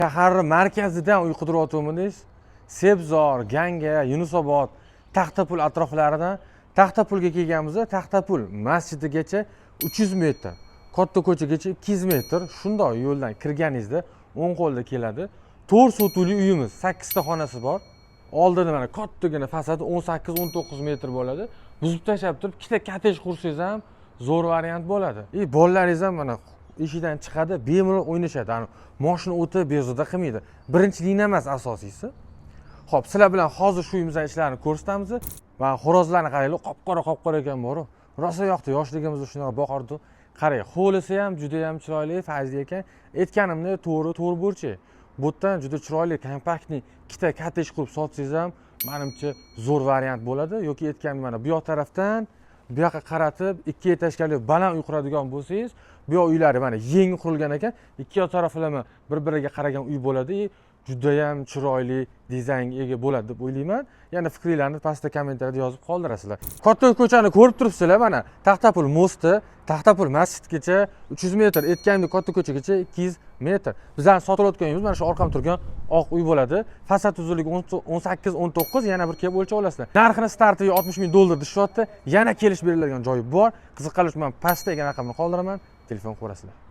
Shahar markazidan uy qidiryapmiz. Sebzor, Ganga, Yunusobod, Taxtapul atroflaridan Taxtapulga kelganmiz. Taxtapul masjidigacha 300 metr, katta ko'chagacha 200 metr. Shundoq yo'ldan kirganingizda o'ng qo'lda keladi. 4 sotuli uyimiz, 8 ta xonasi bor. Oldida mana kattagina fasadi 18-19 metr bo'ladi. Buzib tashlab turib, ikkita kottej qursangiz ham zo'r variant bo'ladi. Bolalaringiz ham mana eshikdan chiqadi, bemalol o'ynashadi. Mashina o'ti bezovta qilmaydi. Birinchilikni emas asosiysi. Xo'p, sizlar bilan hozir shu uyimizdan ishlarini ko'rsatamiz. Va xo'rozlarni qaranglar, qop-qora ekan bor-ku. Rosa yoqdi, yoshligimizda shunaqa boqardi. Qarang, hovlisi ham juda ham chiroyli, fayzli ekan. Aytganimni to'g'ri burchi. Bu yerdan juda chiroyli, kompaktni ikkita kottej qurib sotsangiz ham, menimcha zo'r variant bo'ladi. Yoki aytganim mana bu yoq tarafdan bu yoqqa qaratib, ikki etajli baland uy quradigan bo'lsangiz, bu yoq uylari mana yangi qurilgan ekan. Ikki yoq taraflama bir-biriga qaragan uy bo'ladi. Juda ham chiroyli dizaynga ega bo'ladi deb o'ylayman. Yana fikringizni pastda kommentariyada yozib qoldirasizlar. Katta ko'chani ko'rib turibsizlar, mana Taxtapul mosti, Taxtapul masjidgacha 300 metr, aytgandek katta ko'chagacha 200 metr. Bizlarning sotilayotgan uyimiz mana shu orqamda turgan oq uy bo'ladi. Fasad uzunligi 18-19, yana bir kelib o'lchab olasizlar. Narxini startiga $60,000 deyishyapti. Yana kelish beriladigan joyi bor. Qiziqqanlar uchun men pastdagi raqamni qoldiraman, telefon ko'rasizlar.